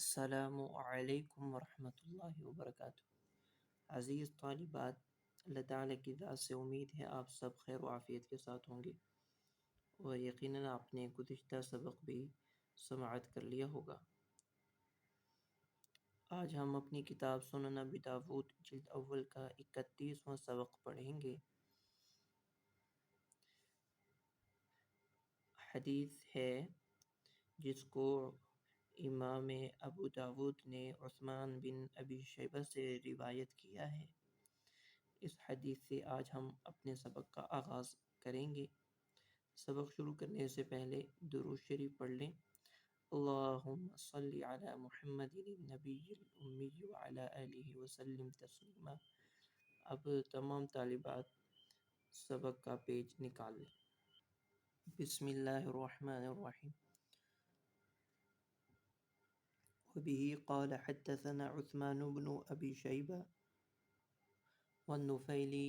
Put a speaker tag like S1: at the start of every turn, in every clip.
S1: السلام علیکم ورحمۃ اللہ وبرکاتہ۔ عزیز طالبات، اللہ تعالیٰ کی ذات سے امید ہے آپ سب خیر و عافیت کے ساتھ ہوں گے، اور یقیناً آپ نے گزشتہ سبق بھی سماعت کر لیا ہوگا۔ آج ہم اپنی کتاب سنن ابی داؤد جلد اول کا 31واں سبق پڑھیں گے۔ حدیث ہے جس کو امام ابو داؤد نے عثمان بن ابی شیبہ سے روایت کیا ہے۔ اس حدیث سے آج ہم اپنے سبق کا آغاز کریں گے۔ سبق شروع کرنے سے پہلے درود شریف پڑھ لیں۔ اللہم صلی علی محمد النبی الامی وعلی آلہ وسلم تسلیما۔ اب تمام طالبات سبق کا پیج نکال لیں۔ بسم اللہ الرحمن الرحیم۔ وبه قال حدثنا عثمان بن أبي شيبة والنفيلي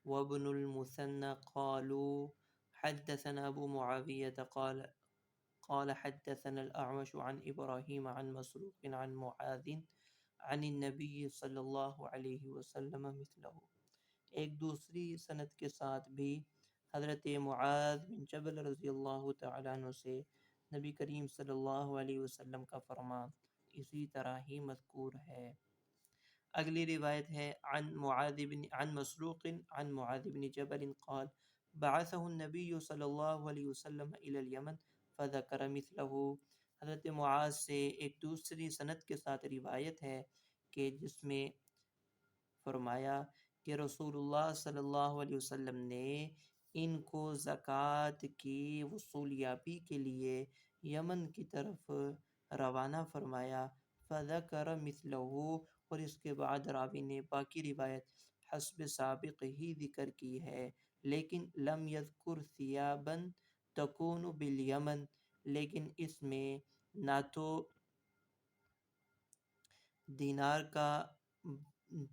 S1: وابن المثنى قالوا حدثنا أبو معاوية قال حدثنا الأعمش عن إبراهيم عن مسروق عن معاذ عن النبي صلی اللہ علیہ وسلم مثله۔ ایک دوسری سند کے ساتھ بھی حضرت معاذ بن جبل رضی اللہ تعالیٰ عنہ سے نبی کریم صلی اللہ علیہ وسلم کا فرمان اسی طرح ہی مذکور ہے۔ اگلی روایت ہے عن مسروق عن معاذ بن جبل قال بعثه النبی صلی اللہ علیہ وسلم الى اليمن فذكر مثله۔ حضرت معاذ سے ایک دوسری سند کے ساتھ روایت ہے کہ جس میں فرمایا کہ رسول اللہ صلی اللہ علیہ وسلم نے ان کو زکوٰۃ کی وصولیابی کے لیے یمن کی طرف روانہ فرمایا۔ فذکر مثلہ، اور اس کے بعد راوی نے باقی روایت حسب سابق ہی ذکر کی ہے، لیکن لم یذکر ثیابا تکون بالیمن، لیکن اس میں نہ تو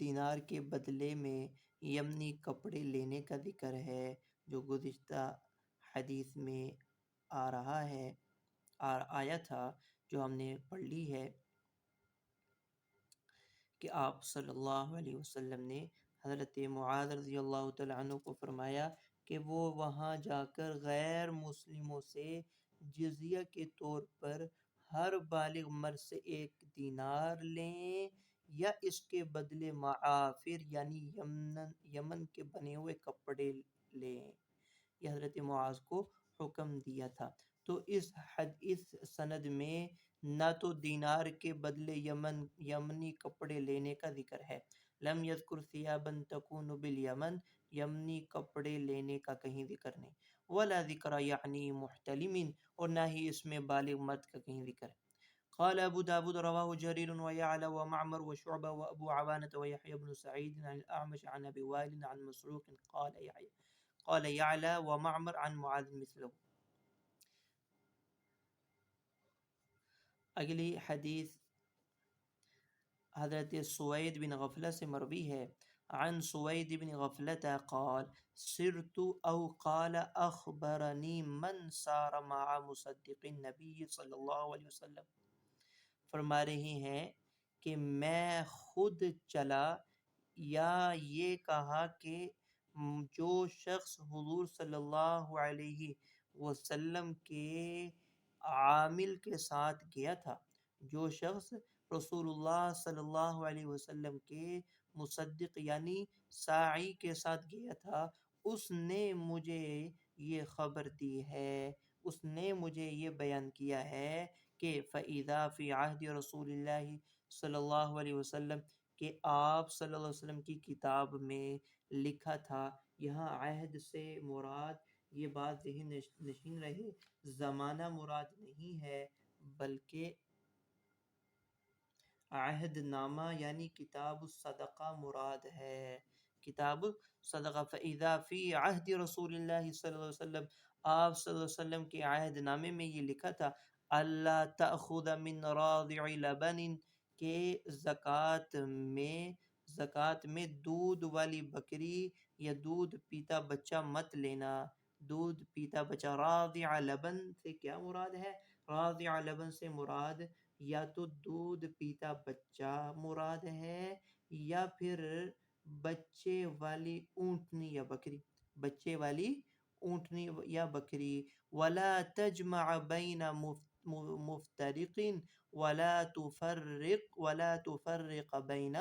S1: دینار کے بدلے میں یمنی کپڑے لینے کا ذکر ہے، جو گزشتہ حدیث میں آیا تھا، جو ہم نے پڑھ لی ہے کہ آپ صلی اللہ علیہ وسلم نے حضرت معاذ رضی اللہ تعالیٰ عنہ کو فرمایا کہ وہ وہاں جا کر غیر مسلموں سے جزیہ کے طور پر ہر بالغ مرد سے 1 دینار لیں یا اس کے بدلے معافر یعنی یمن کے بنے ہوئے کپڑے لیں۔ یہ حضرت معاذ کو حکم دیا تھا۔ تو اس سند میں نہ تو دینار کے بدلے یمنی کپڑے لینے کا ذکر ہے، لم یذکر ثیابا تکون بالیمن، یمنی کپڑے لینے کا کہیں ذکر نہیں، ولا ذکر یعنی محتلم، اور نہ ہی اس میں بالغ مرد کا کہیں ذکر ہے۔ قال ابو داود رواه جرير ويعلى ومعمر وشعبة وابو عوانة ويحيى بن سعيد عن الأعمش عن ابي وائل عن مسروق قال يعلى ومعمر عن معاذ مثله۔ اگلی حدیث حضرت سوید بن غفلہ سے مروی ہے۔ عن سوید بن غفلة قال سرت او قال اخبرنی من سار مع مصدق النبی صلی اللہ علیہ وسلم۔ فرما رہی ہیں کہ میں خود چلا، یا یہ کہا کہ جو شخص حضور صلی اللہ علیہ وسلم کے عامل کے ساتھ گیا تھا، جو شخص رسول اللہ صلی اللہ علیہ وسلم کے مصدق یعنی ساعی کے ساتھ گیا تھا، اس نے مجھے یہ خبر دی ہے، اس نے مجھے یہ بیان کیا ہے کہ فَإِذَا فِي عَهْدِ رسول اللہ صلی اللہ علیہ وسلم، کہ آپ صلی اللہ علیہ وسلم کی کتاب میں لکھا تھا۔ یہاں عہد سے مراد، یہ بات ذہن نشین رہے، زمانہ مراد نہیں ہے، بلکہ عہد نامہ یعنی کتاب الصدقہ مراد ہے۔ کتاب صدقہ فَإِذَا فِي عَهْدِ رسول اللہ صلی اللہ علیہ وسلم، آپ صلی اللہ علیہ وسلم کے عہد نامے میں یہ لکھا تھا اللہ تأخذ من راضع لبن، کہ زکوٰۃ میں دودھ والی بکری یا دودھ پیتا بچہ مت لینا۔ دودھ پیتا بچہ، راضع لبن سے کیا مراد ہے؟ راضع لبن سے مراد یا تو دودھ پیتا بچہ مراد ہے یا پھر بچے والی اونٹنی یا بکری، بچے والی اونٹنی یا بکری. ولا تجمع بین مفترق ولا تفرق بین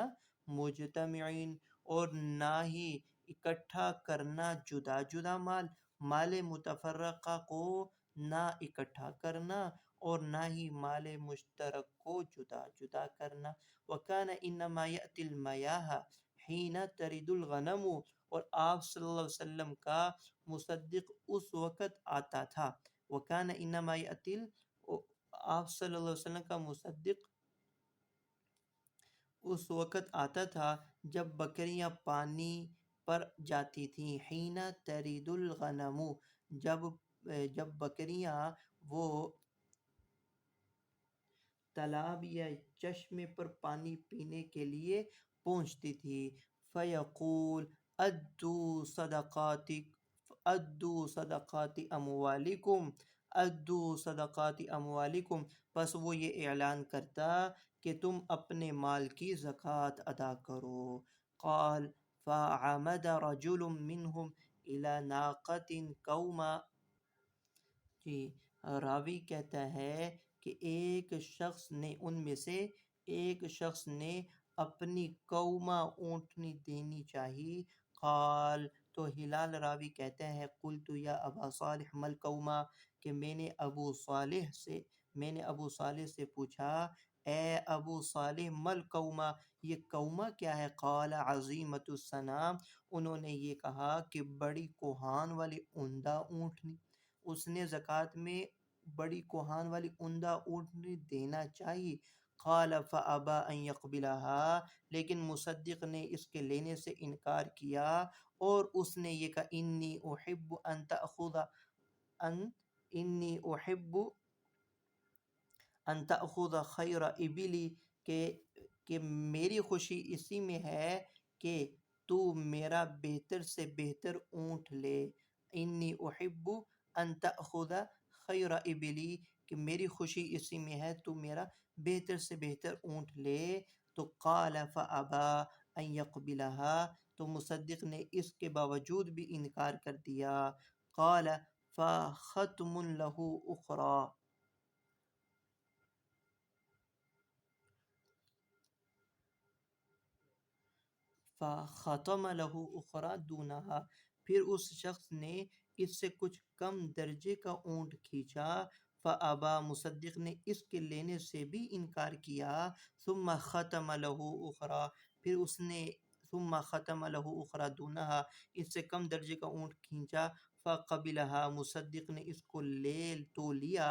S1: مجتمعین، اور نہ ہی اکٹھا کرنا جدا جدا مال متفرقہ کو نہ اکٹھا کرنا اور نہ ہی مال مشترک کو جدا جدا کرنا. وَكَانَ إِنَّمَا يَأْتِي الْمَيَاهَ حِينَ تَرِدُ الْغَنَمُ، اور آپ صلی اللہ علیہ وسلم کا مصدق اس وقت آتا تھا. وَكَانَ إِنَّمَا يَأْتِي آپ صلی اللہ علیہ وسلم کا مصدق اس وقت آتا تھا جب بکریاں پانی پر جاتی تھیں. حین ترید الغنم، جب بکریاں وہ تالاب یا چشمے پر پانی پینے کے لیے پہنچتی تھی. فیقول ادو صدقات اموالکم، ادو صدقات اموالکم، پس وہ یہ اعلان کرتا کہ تم اپنے مال کی زکوٰۃ ادا کرو. قال فعمد رجل منهم الى ناقة قوما، جی راوی کہتا ہے کہ ایک شخص نے، ان میں سے ایک شخص نے اپنی قوما اونٹنی دینی چاہی. قال، تو ہلال راوی کہتے ہیں قلت یا ابا صالح مل قوما، کہ میں نے ابو صالح سے پوچھا اے ابو صالح مل قوما، یہ قوما کیا ہے؟ قال عظیمۃ السنام، انہوں نے یہ کہا کہ بڑی کوہان والی عمدہ اونٹنی. اس نے زکوٰۃ میں بڑی کوہان والی عمدہ اونٹنی دینا چاہیے. قال فابى ان يقبلها، لیکن مصدق نے اس کے لینے سے انکار کیا اور اس نے یہ کہا انی احب ان تأخذ خیر ابلی، کہ میری خوشی اسی میں ہے کہ تو میرا بہتر سے بہتر اونٹ لے. انی احب ان تأخذ خیر ابلی، کہ میری خوشی اسی میں ہے تو میرا بہتر سے بہتر اونٹ لے. تو قال فابى ان يقبلها، تو مصدق نے اس کے باوجود بھی انکار کر دیا. قال فختم له اخرى، فختم له اخرى دونها، پھر اس شخص نے اس سے کچھ کم درجے کا اونٹ کھینچا. فابا، مصدق نے اس کے لینے سے بھی انکار کیا. ثم ختم له اخرى، پھر اس نے ثم ختم له اخرى دونها، اس سے کم درجے کا اونٹ کھینچا. فقبلها، مصدق نے اس کو تو لیا،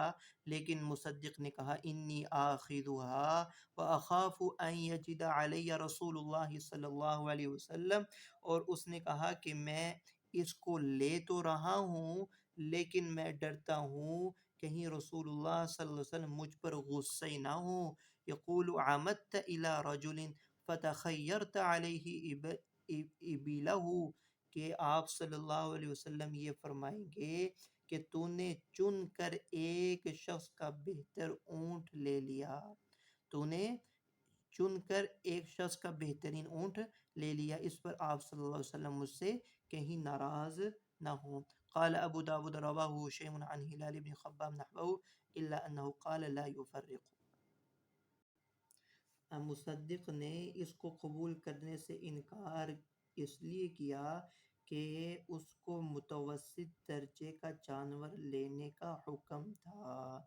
S1: لیکن مصدق نے کہا انی آخذها واخاف ان یجد علی رسول اللہ صلی اللہ علیہ وسلم، اور اس نے کہا کہ میں اس کو لے تو رہا ہوں لیکن میں ڈرتا ہوں کہیں رسول اللہ صلی اللہ علیہ وسلم مجھ پر غصے نہ ہوں. یقول عمدت الی رجل فتخیرت علیہ ابلہ، کہ آپ صلی اللہ علیہ وسلم یہ فرمائیں گے کہ تو نے چن کر ایک شخص کا بہتر اونٹ لے لیا، تو نے چن کر ایک شخص کا بہترین اونٹ لے لیا، اس پر آپ صلی اللہ علیہ وسلم مجھ سے کہیں ناراض نہ ہوں. قال ابو داود رواہ شیء عن ہلال بن خباب نحوہ الا انه قال لا يفرق. مصدق نے اس کو قبول کرنے سے انکار اس لیے کیا کہ اس کو متوسط درجے کا جانور لینے کا حکم تھا.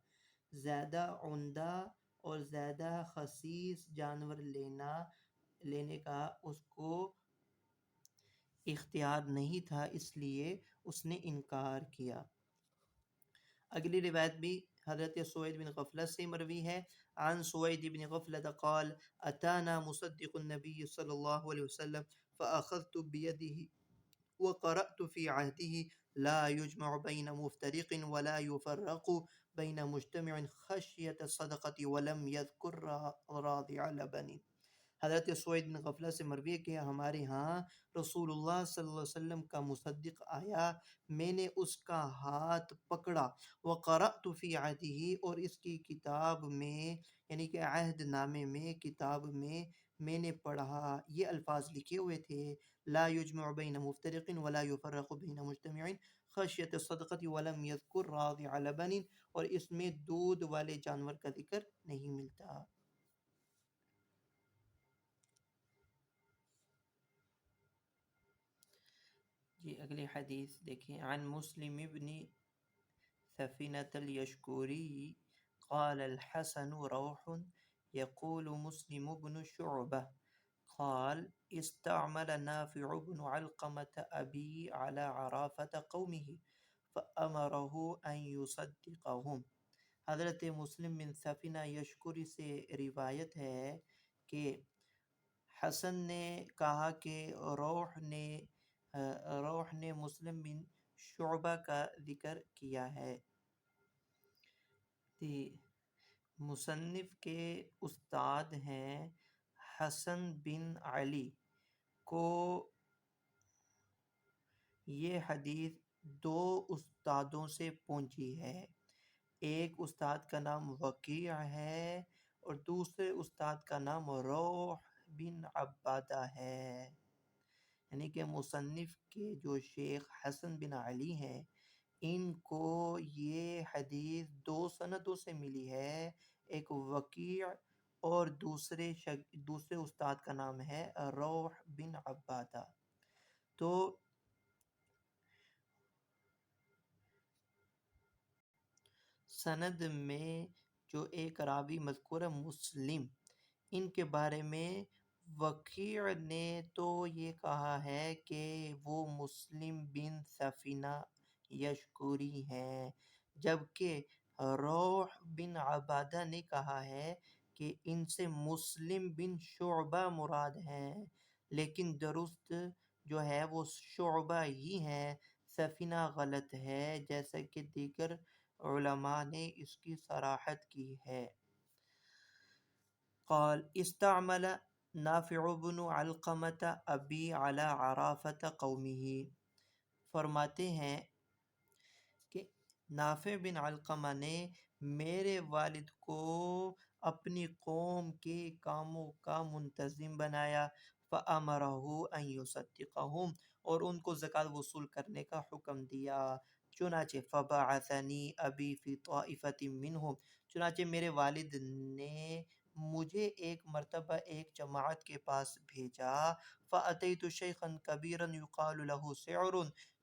S1: زیادہ عمدہ اور زیادہ خسیس جانور لینے کا اس کو اختیار نہیں تھا، اس لیے اس نے انکار کیا. اگلی روایت بھی حضرت سوید بن غفلہ سے مروی ہے. عن سوید بن غفلہ قال اتانا مصدق النبی صلی اللہ علیہ وسلم فاخذت بيده وقرأت في عهده لا يجمع بين مفترق ولا يفرق بين مجتمع خشية الصدقة ولم يذكر راضع لبن. حضرت سوید بن غفلہ سے مروی ہے کہ ہمارے ہاں رسول اللہ صلی اللہ علیہ وسلم کا مصدق آیا، میں نے اس کا ہاتھ پکڑا، وقرأت فی عہدہ، اور اس کی کتاب میں یعنی کہ عہد نامے میں، کتاب میں نے پڑھا، یہ الفاظ لکھے ہوئے تھے، لا یجمع بین مفترق ولا یفرق بین مجتمع خشیت الصدقۃ ولم یذکر راضع لبن، اور اس میں دودھ والے جانور کا ذکر نہیں ملتا۔ جی اگلی حدیث دیکھیں، عن مسلم ابن سفینة الیشکوری قال الحسن روح يقول مسلم بن شعبة قال استعمل نافع بن علقمة أبي على عرافة قومه فأمره أن يصدقهم۔ حضرت مسلم بن سفینہ یشکری سے روایت ہے کہ حسن نے کہا کہ روح نے مسلم بن شعبہ کا ذکر کیا ہے۔ مصنف کے استاد ہیں حسن بن علی کو یہ حدیث دو استادوں سے پہنچی ہے، ایک استاد کا نام وکیع ہے اور دوسرے استاد کا نام روح بن عبادہ ہے، یعنی کہ مصنف کے جو شیخ حسن بن علی ہیں ان کو یہ حدیث دو سندوں سے ملی ہے، ایک وکیع اور دوسرے استاد کا نام ہے روح بن عبادہ۔ تو سند میں جو ایک راوی مذکور ہے مسلم، ان کے بارے میں وکیع نے تو یہ کہا ہے کہ وہ مسلم بن سفینہ یشکوری ہیں، جبکہ روح بن عبادہ نے کہا ہے کہ ان سے مسلم بن شعبہ مراد ہیں، لیکن درست جو ہے وہ شعبہ ہی ہیں، سفینہ غلط ہے، جیسا کہ دیگر علماء نے اس کی صراحت کی ہے۔ قال استعمل نافع بن علقمة ابی علی عرافة قومه، فرماتے ہیں کہ نافع بن علقمہ نے میرے والد کو اپنی قوم کے کاموں کا منتظم بنایا، فَأَمَرَهُ أَن يُصَدِّقَهُمْ، اور ان کو زکوٰۃ وصول کرنے کا حکم دیا، چنانچہ فَبَعَثَنِي أَبِي فِي طَائِفَةٍ مِّنْهُمْ، چنانچہ میرے والد نے مجھے ایک مرتبہ ایک جماعت کے پاس بھیجا، فَأَتَيْتُ شَيْخًا كَبِيرًا يُقَالُ لَهُ سِعْرٌ،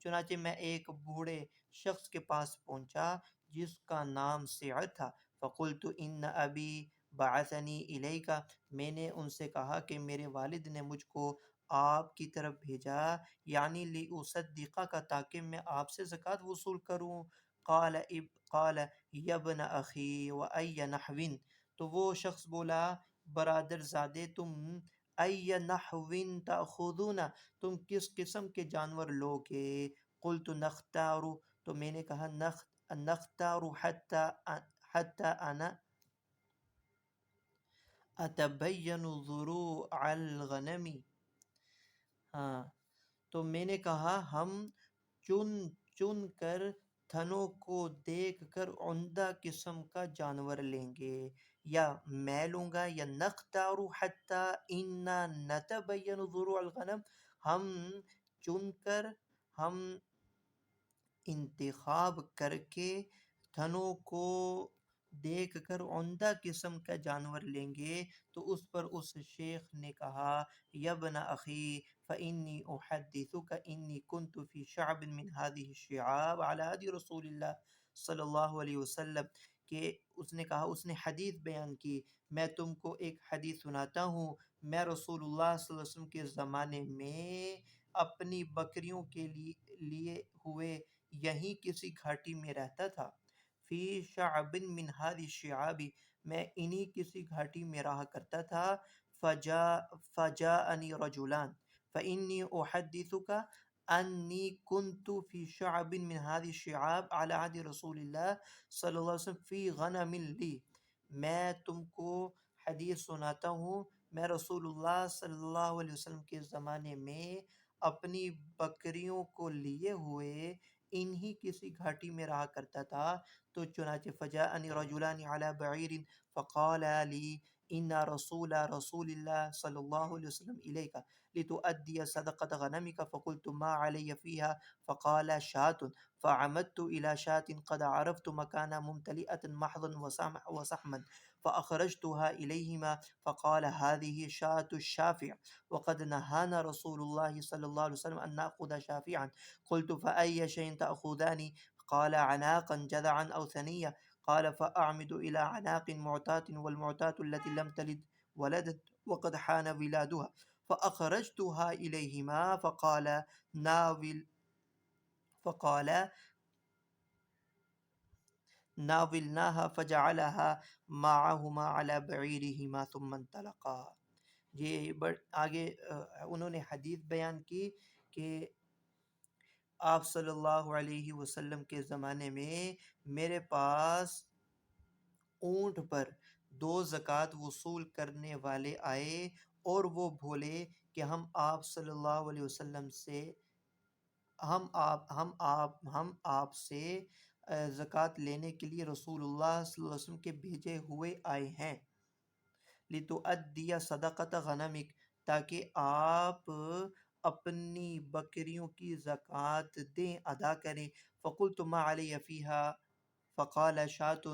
S1: چنانچہ میں ایک بوڑھے شخص کے پاس پہنچا جس کا نام سعر تھا، فَقُلْتُ إِنَّ أَبِي بَعَثَنِي إِلَيْكَ، میں نے ان سے کہا کہ میرے والد نے مجھ کو آپ کی طرف بھیجا، یعنی لِأُصَدِّقَكَ، تاکہ میں آپ سے زکوٰۃ وصول کروں۔ قال یا ابن اخی وَأَيَّ نَحْوٍ، تو وہ شخص بولا برادر زادے تم أَيَّ نَحْوٍ تَأْخُذُونَ، تم کس قسم کے جانور لوگے؟ قلت نختار، تو میں نے کہا نختار حتی انا اتبین ضروع الغنم، ہاں تو میں نے کہا ہم چن کر تھنوں کو دیکھ کر عمدہ قسم کا جانور لیں گے، یا میں لوں گا، یا نختار حتی انا نتبین ضروع الغنم، ہم چن کر، ہم انتخاب کر کے تھنوں کو دیکھ کر عمدہ قسم کا جانور لیں گے۔ تو اس پر اس شیخ نے کہا یا ابن اخی فإنی احدثک انی کنت فی شعب من هذه الشعاب علی عہد رسول اللہ صلی اللہ علیہ وسلم، کہ اس نے کہا، اس نے حدیث بیان کی، میں تم کو ایک حدیث سناتا ہوں، میں رسول اللہ صلی اللہ علیہ وسلم کے زمانے میں اپنی بکریوں کے لیے ہوئے یہیں کسی گھاٹی میں رہتا تھا، فی شعب من هذه الشعاب، میں انہی کسی گھاٹی میں رہا کرتا تھا، فجاءنی رجلان فإنی احدثک انی کنت فی شعب من هذه الشعاب علی عہد رسول اللہ صلی اللہ علیہ وسلم فی غنم لی، میں تم کو حدیث سناتا ہوں میں رسول اللہ صلی اللہ علیہ وسلم کے زمانے میں اپنی بکریوں کو لیے ہوئے انہی کسی گھاٹی میں رہا کرتا تھا، تو چنانچہ فجاءنی رجلان علی بعیر فقال لی ان رسول اللہ صلی اللہ علیہ وسلم الیک لتؤدی صدقۃ غنمک فقلت ما علی فیہا فقال شاة فعمدت إلى شاة قد عرفت مكان ممتلئة محضا وسحما فأخرجتها إليهما فقال هذه شاة الشافع وقد نهانا رسول الله صلى الله عليه وسلم أن نأخذ شافعا. قلت فأي شيء تأخذان؟ قال عناقا جذعا أو ثنية. قال فأعمد إلى عناق معتاة والمعتاة التي لم تلد ولدت وقد حان ولادها فأخرجتها إليهما فقال ناولناها فجعلها معهما على بعيرهما ثم انطلقا. یہ آگے انہوں نے حدیث بیان کی کہ آپ صلی اللہ علیہ وسلم کے زمانے میں میرے پاس اونٹ پر 2 زکوٰۃ وصول کرنے والے آئے اور وہ بولے کہ ہم آپ صلی اللہ علیہ وسلم سے ہم آپ سے زکوٰۃ لینے کے لیے رسول اللہ صلی اللہ علیہ وسلم کے بھیجے ہوئے آئے ہیں، لتؤدی صدقۃ غنمک، تاکہ آپ اپنی بکریوں کی زکوٰۃ دیں، ادا کریں. فقلت ما علی فیہا فقال شاۃ،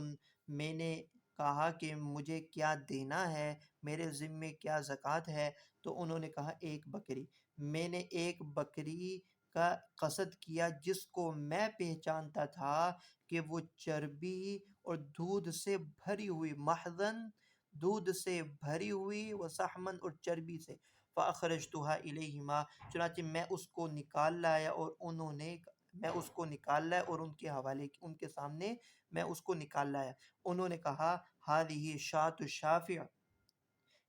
S1: میں نے کہا کہ مجھے کیا دینا ہے، میرے ذمے کیا زکوٰۃ ہے؟ تو انہوں نے کہا ایک بکری. میں نے ایک بکری کا قصد کیا جس کو میں پہچانتا تھا کہ وہ چربی اور دودھ سے بھری ہوئی، محضن دودھ سے بھری ہوئی، وسحمن اور چربی سے. فاخرجتها الیہما، چنانچہ میں اس کو نکال لایا اور ان کے حوالے ان کے سامنے میں اس کو نکال لایا. انہوں نے کہا ہذہ شاۃ الشافع،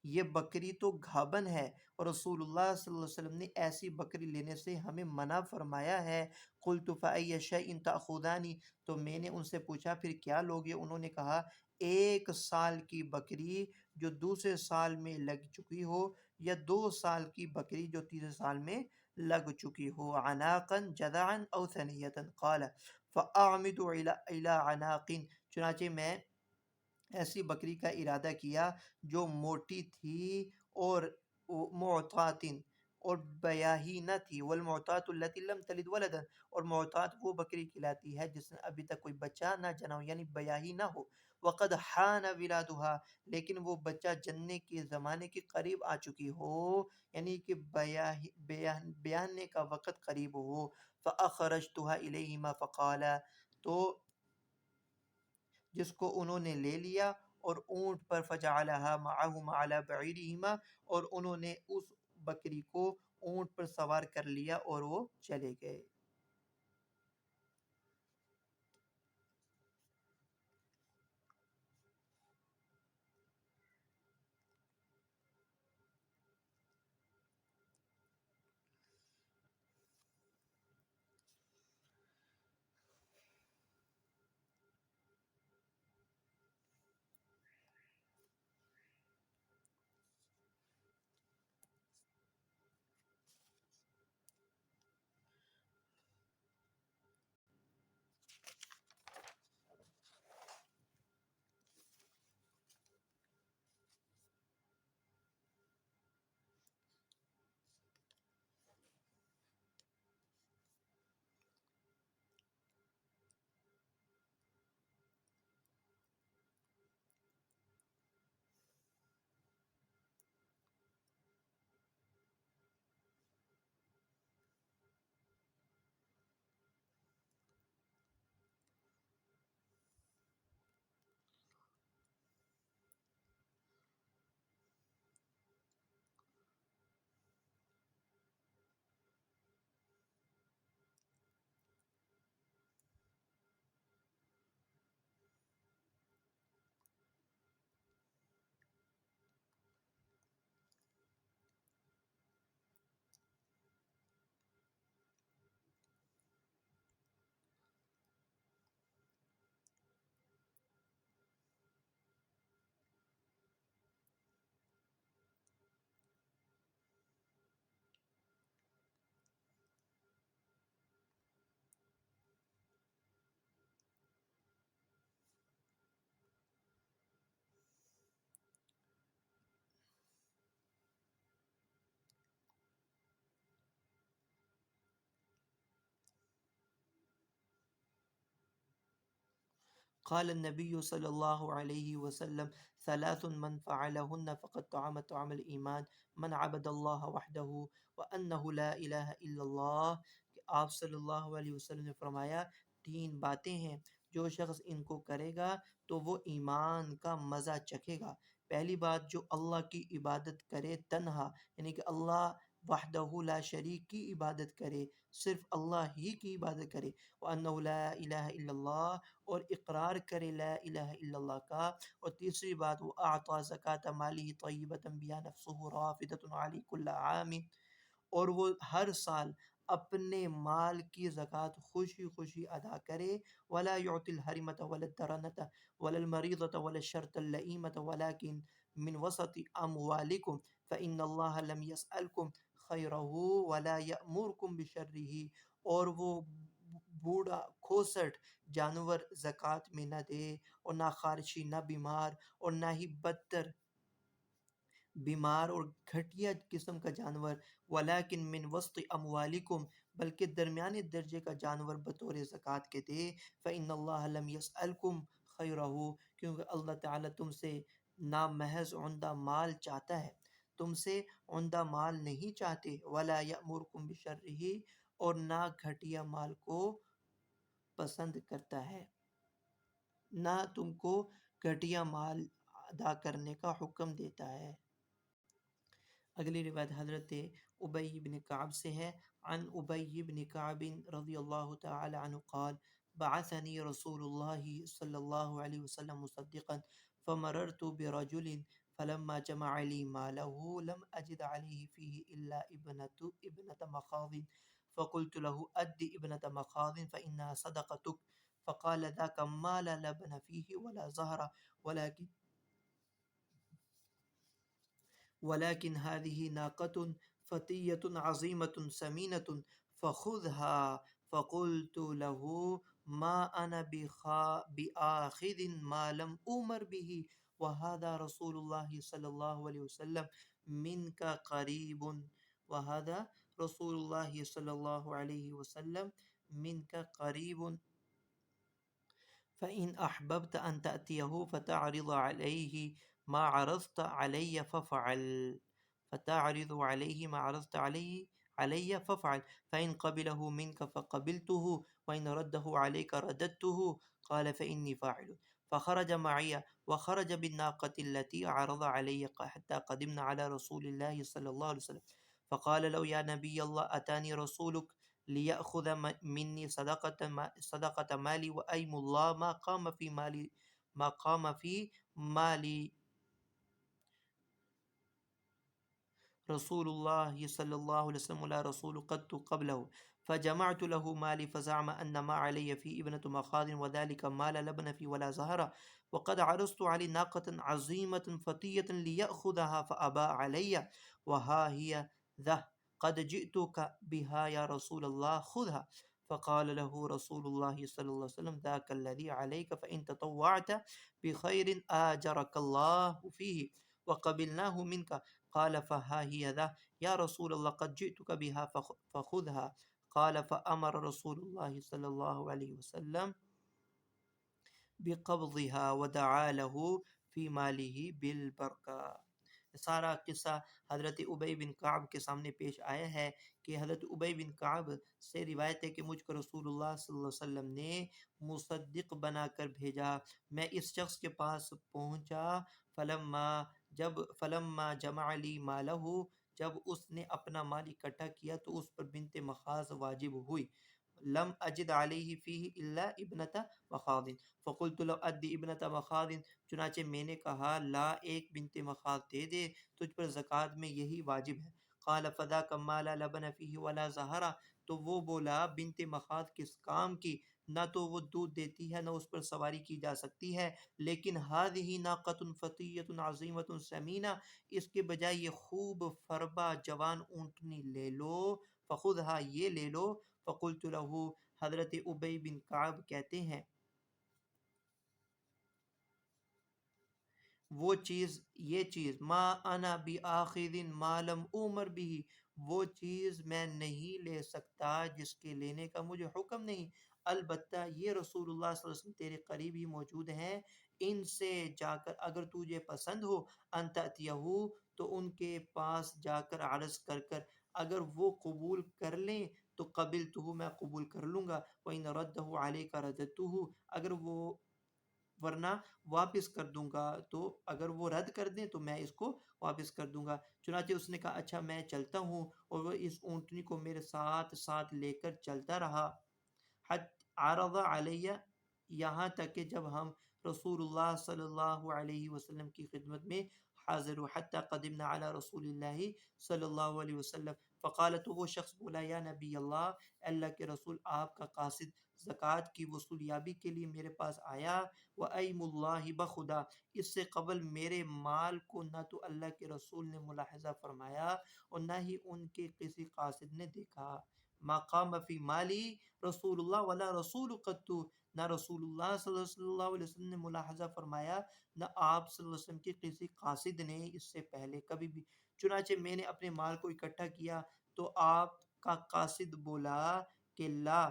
S1: یہ بکری تو گھابن ہے، اور رسول اللہ صلی اللہ علیہ وسلم نے ایسی بکری لینے سے ہمیں منع فرمایا ہے. قلت فأی شیء تأخذان، تو میں نے ان سے پوچھا پھر کیا لوگے؟ انہوں نے کہا 1 سال کی بکری جو دوسرے سال میں لگ چکی ہو، یا 2 سال کی بکری جو تیسرے سال میں لگ چکی ہو. عناقا جذعا او ثنیۃ. قال فأعمد إلى عناق، چنانچہ میں ایسی بکری کا ارادہ کیا جو موٹی تھی اور معتاتن اور بیاہی نہ تھی، والمعتات التي لم تلد ولدا، اور معتات وہ بکری کہلاتی ہے جس نے ابھی تک کوئی بچہ نہ جنا ہو، یعنی بیاہی نہ ہو. وقد حان ولادها، لیکن وہ بچہ جننے کے زمانے کے قریب آ چکی ہو، یعنی کہ بیاہنے کا وقت قریب ہو. فاخرجتها الیہما فقال، تو جس کو انہوں نے لے لیا اور اونٹ پر، فجعلها معهما على بعيرهما، اور انہوں نے اس بکری کو اونٹ پر سوار کر لیا اور وہ چلے گئے. قال النبي صلى الله عليه وسلم ثلاث من فعلهن فقد طعم طعم الإيمان من عبد الله وحده وأنه لا إله إلا الله. کہ آپ صلی اللہ علیہ وسلم نے فرمایا تین باتیں ہیں جو شخص ان کو کرے گا تو وہ ایمان کا مزہ چکھے گا. پہلی بات جو اللہ کی عبادت کرے تنہا یعنی کہ اللہ وحدہ لا شریک کی عبادت کرے صرف اللہ ہی کی عبادت کرے. وَأَنَّهُ لَا إِلَهَ إِلَّا اللَّهُ اور اقرار کرے لا الہ الا اللہ کا. اور تیسری بات وہ اعطا زکاة مالی طیبتا بیا نفسه رافدۃ علی کل عام اور وہ ہر سال اپنے مال کی زکوٰۃ خوشی خوشی ادا کرے. ولا يعطي الحرمة ولا الدرنة ولا المريضة ولا الشرط اللئيمة ولكن من وسط اموالكم فإن الله لم يسألكم خيره ولا يأمركم بشره اور وہ بوڑھا کھوسٹ جانور زکوٰۃ میں نہ دے اور نہ خارشی نہ بیمار اور نہ ہی بدتر بیمار اور گھٹیا قسم کا جانور. ولیکن من وسط اموالکم بلکہ درمیانے درجے کا جانور بطور زکوٰۃ کے دے. فإن اللہ لم يسألکم خیرہ کیونکہ اللہ تعالیٰ تم سے نہ محض عمدہ مال چاہتا ہے تم سے عمدہ مال نہیں چاہتے. ولا یأمرکم بشرہ اور نہ گھٹیا مال کو پسند کرتا ہے نہ تم کو گھٹیا مال ادا کرنے کا حکم دیتا ہے. اگلی روایت حضرت ابی بن کعب سے ہے. عن ابی بن کعب رضی اللہ تعالی عنہ قال بعثني رسول الله صلى الله عليه وسلم مصدقا فمررت برجل فلما جمع لي ماله لم أجد عليه فيه إلا ابنة مخاض فقلت له أد ابنة مخاض فإنها صدقتك فقال ذاك ما لا لبن فيه ولا زهر ولكن هذه ناقة فتية عظيمة سمينة فخذها. فقلت له ما أنا بآخذ ما لم أمر به وهذا رسول الله صلى الله عليه وسلم منك قريب وهذا رسول الله صلى الله عليه وسلم منك قريب فإن أحببت أن تأتيه فتعرض عليه ما عرضت علي علي فافعل فإن قبله منك فقبلته وإن رده عليك رددته. قال فإني فاعل. فخرج معي وخرج بالناقة التي عرض علي حتى قدمنا على رسول الله صلى الله عليه وسلم فقال له يا نبي الله أتاني رسولك ليأخذ مني صدقة مالي وأيم الله ما قام في مالي رسول الله صلى الله عليه وسلم ولا رسول قد قبله فجمعت له مالي فزعم أن ما علي في ابنة مخاض وذلك ما لا لبن في ولا زهر وقد عرضت علي ناقة عظيمة فتية ليأخذها فأبى علي وها هي ذا قد جئتك بها يا رسول الله خذها. فقال له رسول الله صلى الله عليه وسلم ذاك الذي عليك فإن تطوعت بخير آجرك الله فيه وقبلناه منك. قال فها هي ذا يا رسول الله قد جئتك بها فخذها. قال فأمر رسول الله صلى الله عليه وسلم بقبضها ودعا له في ماله بالبركة. سارا قصہ حضرت ابی بن کعب کے سامنے پیش آیا ہے کہ حضرت ابی بن کعب سے روایت ہے کہ مجھ کو رسول اللہ صلی اللہ علیہ وسلم نے مصدق بنا کر بھیجا. میں اس شخص کے پاس پہنچا فلما جمع لی مالہ جب اس نے اپنا مال اکٹھا کیا تو اس پر بنت مخاض واجب ہوئی. لم اجد علیہ فیہ الا ابنۃ مخاض فقلت لو ادی ابنۃ مخاض چنانچہ میں نے کہا لا ایک بنت مخاض دے دے تجھ پر زکوٰۃ میں یہی واجب ہے. قال فذاک ما لا لبن فیہ ولا زہر تو وہ بولا بنت مخاض کس کام کی نہ تو وہ دودھ دیتی ہے نہ اس پر سواری کی جا سکتی ہے. لیکن هذه ناقۃ فتیۃ عظیمۃ سمینہ اس کے بجائے یہ خوب فربا جوان اونٹنی لے لو. فخذها یہ لے لو. فقلت له حضرت ابی بن کعب کہتے ہیں وہ چیز یہ چیز ما انا بآخذ ما لم عمر به وہ چیز میں نہیں لے سکتا جس کے لینے کا مجھے حکم نہیں. البتہ یہ رسول اللہ صلی اللہ علیہ وسلم تیرے قریب ہی موجود ہیں، ان سے جا کر اگر تجھے پسند ہو ان تأتیہ، تو ان کے پاس جا کر عرض کر اگر وہ قبول کر لیں تو قبلتہ، میں قبول کر لوں گا، وَإِنْ رَدَّهُ عَلَيْكَ رَدَدتُّهُ، اگر وہ ورنہ واپس کر دوں گا، تو اگر وہ رد کر دیں تو میں اس کو واپس کر دوں گا۔ چنانچہ اس نے کہا اچھا میں چلتا ہوں، اور وہ اس اونٹنی کو میرے ساتھ ساتھ لے کر چلتا رہا، حت عرض علیہ، یہاں تک کہ جب ہم رسول اللہ صلی اللہ علیہ وسلم کی خدمت میں حاضر ہوئے، حتی قدمنا علی رسول اللہ صلی اللہ علیہ وسلم، فقال، تو وہ شخص بولا، یا نبی اللہ، اللہ کے رسول، آپ کا قاصد زکوٰۃ کی وصولیابی کے لیے میرے پاس آیا، وَأَيْمُ اللَّهِ، بخدا اس سے قبل میرے مال کو نہ تو اللہ کے رسول نے ملاحظہ فرمایا اور نہ ہی ان کے کسی قاصد نے دیکھا، ما قام فی مالی رسول اللہ ولا رسول قط، نہ رسول اللہ صلی اللہ علیہ وسلم نے ملاحظہ فرمایا، نہ آپ صلی اللہ علیہ وسلم کے کسی قاصد نے اس سے پہلے کبھی بھی۔ چنانچہ میں نے اپنے مال کو اکٹھا کیا تو آپ کا قاصد بولا کہ لا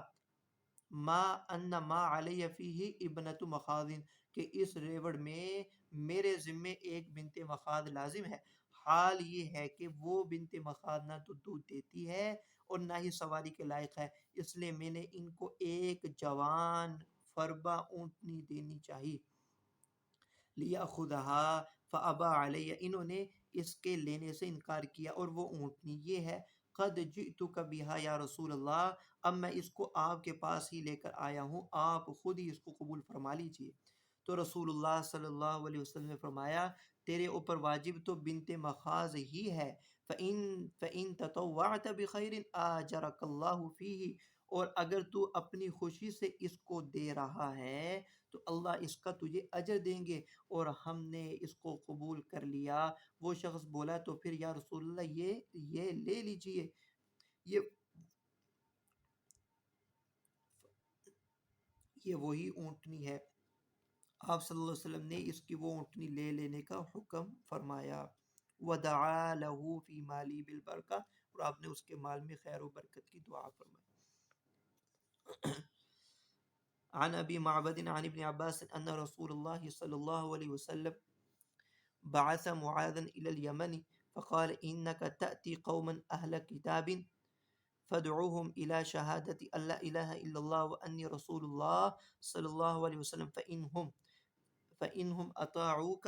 S1: ما ان ما علی فیہ ابنۃ مخاض، کہ اس ریوڑ میں میرے ذمے ایک بنت مخاض لازم ہے، حال یہ ہے کہ وہ بنت مخاض نہ تو دودھ دیتی ہے اور نہ ہی سواری کے لائق ہے، اس لیے میں نے ان کو ایک جوان فربا اونٹنی دینی چاہیے، لیا خودہا فابا علیہ، انہوں نے اس کے لینے سے انکار کیا، اور وہ اونٹنی یہ ہے، قد جئتک بہا یا رسول اللہ، اب میں اس کو آپ کے پاس ہی لے کر آیا ہوں، آپ خود ہی اس کو قبول فرما لیجئے۔ تو رسول اللہ صلی اللہ علیہ وسلم نے فرمایا، تیرے اوپر واجب تو بنت مخاض ہی ہے، فَإِن تَطَوَّعْتَ بِخَيْرٍ آجَرَكَ اللَّهُ فِيهِ، اور اگر تو اپنی خوشی سے اس کو دے رہا ہے تو اللہ اس کا تجھے اجر دیں گے، اور ہم نے اس کو قبول کر لیا۔ وہ شخص بولا، تو پھر یا رسول اللہ یہ لے لیجئے، یہ وہی اونٹنی ہے۔ آپ صلی اللہ علیہ وسلم نے اس کی وہ اونٹنی لے لینے کا حکم فرمایا، وَدَعَا لَهُ فِي مَالِهِ بِالْبَرَكَةِ، اور آپ نے اس کے مال میں خیر و برکت کی دعا فرمائی۔ عن ابی معبد عن ابن عباس ان رسول اللہ صلی اللہ علیہ وسلم بعث معاذا الى اليمن فقال انك تأتي قوما اهل كتاب فادعوهم الى شهادة ان لا اله الا الله واني رسول الله صلی اللہ علیہ وسلم فإنهم اطاعوك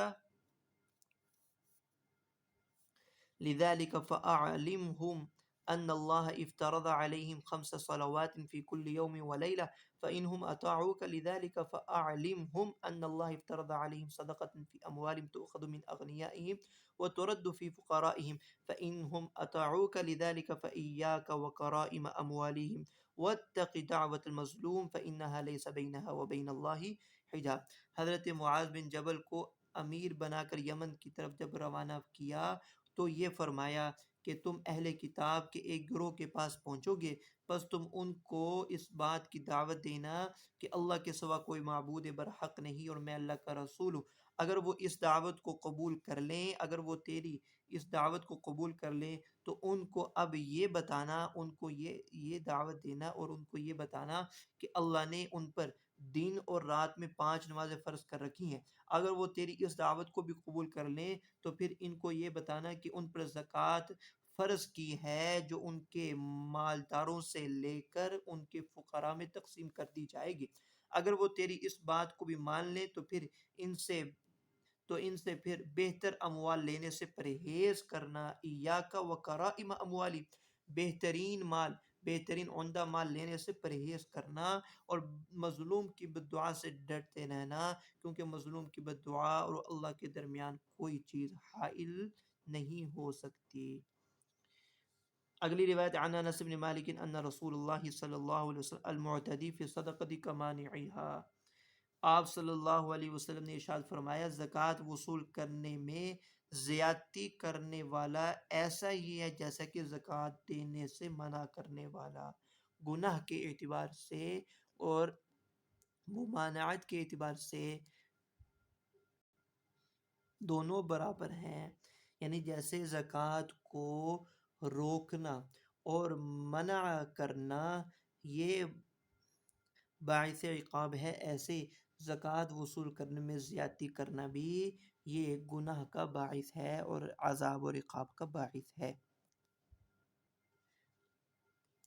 S1: لذلك فأعلمهم أن الله افترض عليهم 5 صلوات في كل يوم وليلة، فإنهم أطاعوك لذلك فأعلمهم أن الله افترض عليهم صدقة في أموالهم تؤخذ من أغنيائهم وترد في فقرائهم، فإنهم أطاعوك لذلك فإياك وكرائم أموالهم واتق دعوة المظلوم فإنها ليس بينها وبين الله حجاب۔ حضرت معاذ بن جبل کو امیر بنا کر یمن کی طرف جب روانہ کیا تو یہ فرمایا کہ تم اہل کتاب کے ایک گروہ کے پاس پہنچو گے، بس تم ان کو اس بات کی دعوت دینا کہ اللہ کے سوا کوئی معبود برحق نہیں اور میں اللہ کا رسول ہوں۔ اگر وہ اس دعوت کو قبول کر لیں، اگر وہ تیری اس دعوت کو قبول کر لیں تو ان کو اب یہ بتانا، ان کو یہ دعوت دینا اور ان کو یہ بتانا کہ اللہ نے ان پر دن اور رات میں 5 نمازیں فرض کر رکھی ہیں۔ اگر وہ تیری اس دعوت کو بھی قبول کر لیں تو پھر ان کو یہ بتانا کہ ان پر زکوٰۃ فرض کی ہے، جو ان کے مالداروں سے لے کر ان کے فقراء میں تقسیم کر دی جائے گی۔ اگر وہ تیری اس بات کو بھی مان لیں تو ان سے پھر بہتر اموال لینے سے پرہیز کرنا، ایاک و کرائم اموالی، بہترین عمدہ مال لینے سے پرہیز کرنا، اور مظلوم کی بد دعا سے ڈرتے رہنا، کیونکہ مظلوم کی بد دعا اور اللہ کے درمیان کوئی چیز حائل نہیں ہو سکتی۔ اگلی روایت عن انس بن مالک ان رسول اللہ صلی اللہ علیہ وسلم المعتدی فی الصدقۃ کمانعها، آپ صلی اللہ علیہ وسلم نے ارشاد فرمایا، زکوٰۃ وصول کرنے میں زیادتی کرنے والا ایسا ہی ہے جیسا کہ زکوٰۃ دینے سے منع کرنے والا، گناہ کے اعتبار سے اور ممانعت کے اعتبار سے دونوں برابر ہیں۔ یعنی جیسے زکوٰۃ کو روکنا اور منع کرنا یہ باعث عقاب ہے، ایسے زکوٰۃ وصول کرنے میں زیادتی کرنا بھی یہ ایک گناہ کا باعث ہے اور عذاب اور عقاب کا باعث ہے۔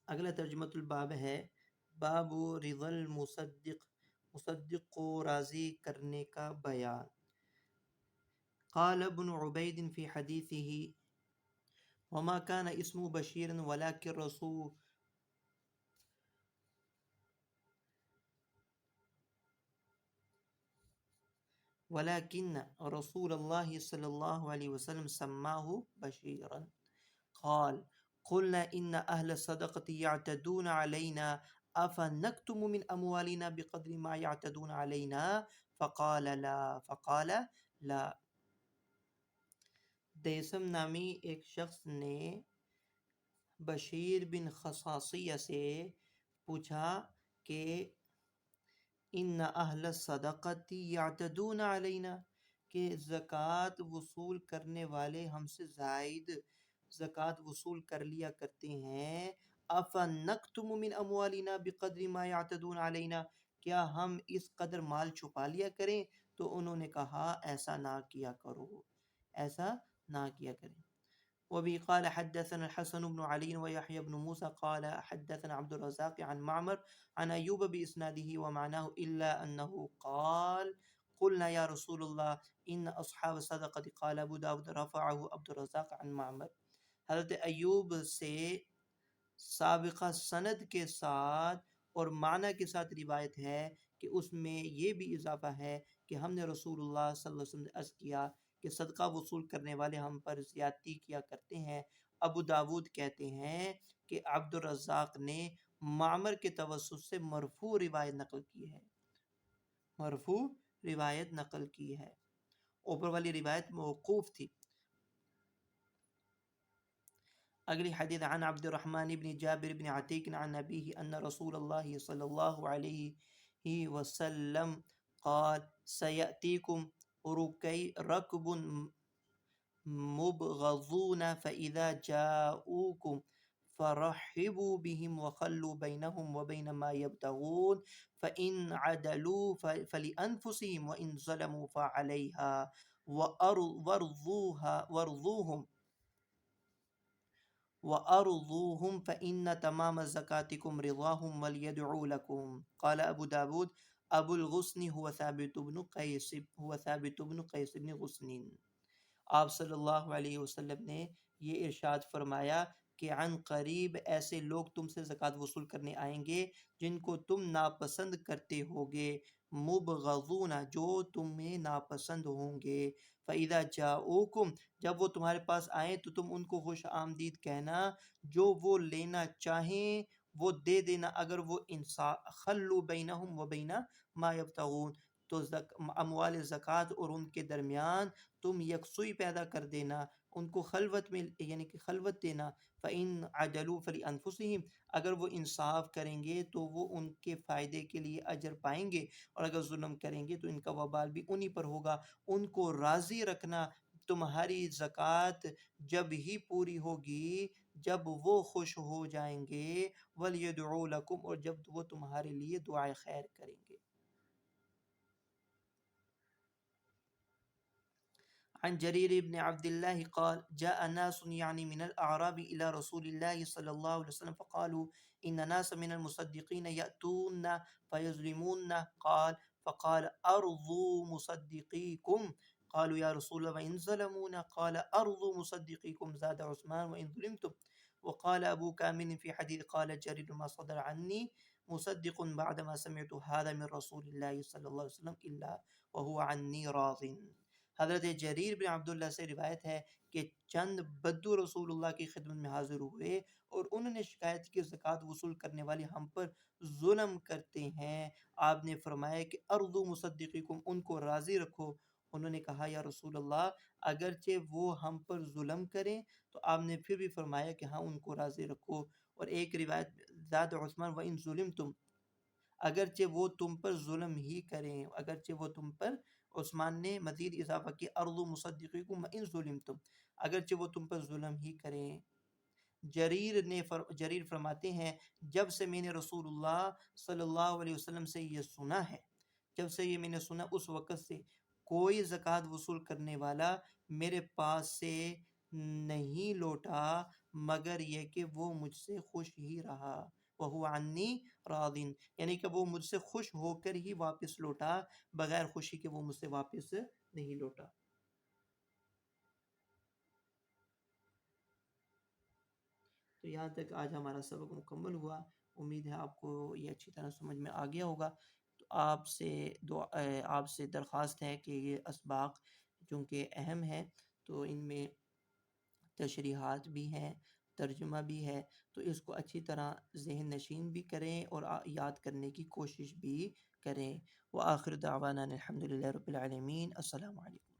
S1: اگلا ترجمۃ الباب ہے باب رضا المصدق، مصدق کو راضی کرنے کا بیان۔ قال ابن عبید فی حدیثه وما كان اسمه بشیر ولكن رسول الله صلى الله عليه وسلم سماه بشيرا قال قلنا إن أهل الصدقة يعتدون علينا أفنكتم من أموالنا بقدر ما يعتدون علينا فقال لا۔ دیسم نامی ایک شخص نے بشیر بن خصاصیہ سے پوچھا کہ ان اہل الصدقۃ یعتدون علینا، کہ زکوٰۃ وصول کرنے والے ہم سے زائد زکوٰۃ وصول کر لیا کرتے ہیں۔ افنکتم من اموالنا بقدر ما یعتدون علینا، کیا ہم اس قدر مال چھپا لیا کریں؟ تو انہوں نے کہا ایسا نہ کیا کرو، ایسا نہ کیا کریں۔ وبه قال حدثنا الحسن بن علي ويحيى بن موسى قال حدثنا عبد الرزاق عن معمر عن أيوب بإسناده ومعناه إلا أنه قال قلنا يا رسول الله إن أصحاب الصدقة قال أبو داود رفعه عبد الرزاق عن معمر۔ حضرت ایوب سے سابقہ سند کے ساتھ اور معنی کے ساتھ روایت ہے کہ اس میں یہ بھی اضافہ ہے کہ ہم نے رسول اللہ صلی اللہ علیہ وسلم نے عرض کیا کہ صدقہ وصول کرنے والے ہم پر زیادتی کیا کرتے ہیں۔ ابو داود کہتے ہیں کہ عبد الرزاق نے معمر کے توسط سے مرفوع روایت نقل کی ہے، مرفوع روایت نقل کی ہے، اوپر والی روایت موقوف تھی۔ اگلی حدیث عن عبد الرحمن بن جابر بن عتیق عن نبیہ ان رسول اللہ صلی اللہ علیہ وسلم قال سیأتیکم رکب مبغضون فإذا جاءوكم فرحبوا بهم وخلوا بينهم وبين ما يبتغون فإن عدلوا فلأنفسهم وإن ظلموا فعليها وأرضوهم فإن تمام زكاتكم رضاهم وليدعوا لكم۔ قال أبو داود أبو الغصن هو ثابت بن قيس بن غصن۔ آپ صلی اللہ علیہ وسلم نے یہ ارشاد فرمایا کہ عن قریب ایسے لوگ تم سے زکوٰۃ وصول کرنے آئیں گے جن کو تم ناپسند کرتے ہوگے، مبغضون جو تمہیں ناپسند ہوں گے، فَإِذَا جَاءُوكُمْ جب وہ تمہارے پاس آئیں تو تم ان کو خوش آمدید کہنا، جو وہ لینا چاہیں وہ دے دینا، اگر وہ خلوا بینہم و بین ما یبتغون تو اموال زکوٰۃ اور ان کے درمیان تم یکسوئی پیدا کر دینا، ان کو خلوت میں یعنی کہ خلوت دینا۔ فَإِنْ عَدَلُوا فَلِأَنفُسِهِمْ اگر وہ انصاف کریں گے تو وہ ان کے فائدے کے لیے اجر پائیں گے، اور اگر ظلم کریں گے تو ان کا وبال بھی انہی پر ہوگا۔ ان کو راضی رکھنا، تمہاری زکوٰۃ جب ہی پوری ہوگی جب وہ خوش ہو جائیں گے، وَلْيَدْعُوا لَكُمْ اور جب وہ تمہارے لیے دعائے خیر کریں گے۔ عن جرير بن عبد الله قال جاء ناس يعني من الأعراب إلى رسول الله صلى الله عليه وسلم فقالوا إن ناس من المصدقين يأتون فيظلمون فقال أرضوا مصدقيكم قالوا يا رسول الله وإن ظلمونا قال أرضوا مصدقيكم زاد عثمان وإن ظلمتم وقال أبو كامل في حديث قال جرير ما صدر عني مصدق بعدما سمعت هذا من رسول الله صلى الله عليه وسلم إلا وهو عني راض۔ حضرت جریر بن عبداللہ سے روایت ہے کہ چند بدو رسول اللہ کی خدمت میں حاضر ہوئے اور انہوں نے شکایت کی کہ زکوٰۃ وصول کرنے والے ہم پر ظلم کرتے ہیں۔ آپ نے فرمایا کہ ارضو مصدقیکم ان کو راضی رکھو۔ انہوں نے کہا یا رسول اللہ اگرچہ وہ ہم پر ظلم کریں تو آپ نے پھر بھی فرمایا کہ ہاں ان کو راضی رکھو۔ اور ایک روایت زاد عثمان وَإِن ظُلِمْتُمْ اگرچہ وہ تم پر ظلم ہی کریں، اگرچہ وہ تم پر، عثمان نے مزید اضافہ کیا ارض مصدقیکم وان ظلمتم اگرچہ وہ تم پر ظلم ہی کریں۔ جریر فرماتے ہیں جب سے میں نے رسول اللہ صلی اللہ علیہ وسلم سے یہ سنا ہے، جب سے یہ میں نے سنا اس وقت سے کوئی زکوٰۃ وصول کرنے والا میرے پاس سے نہیں لوٹا مگر یہ کہ وہ مجھ سے خوش ہی رہا، وَهُوَ عَنِّي راضٍ، یعنی کہ وہ مجھ سے خوش ہو کر ہی واپس لوٹا، بغیر خوشی کے وہ مجھ سے واپس نہیں لوٹا۔ تو یہاں تک آج ہمارا سبق مکمل ہوا، امید ہے آپ کو یہ اچھی طرح سمجھ میں آ گیا ہوگا۔ تو آپ سے درخواست ہے کہ یہ اسباق چونکہ اہم ہیں تو ان میں تشریحات بھی ہیں، ترجمہ بھی ہے، تو اس کو اچھی طرح ذہن نشین بھی کریں اور یاد کرنے کی کوشش بھی کریں۔ وآخر دعوانا الحمد للہ رب العالمین۔ السلام علیکم۔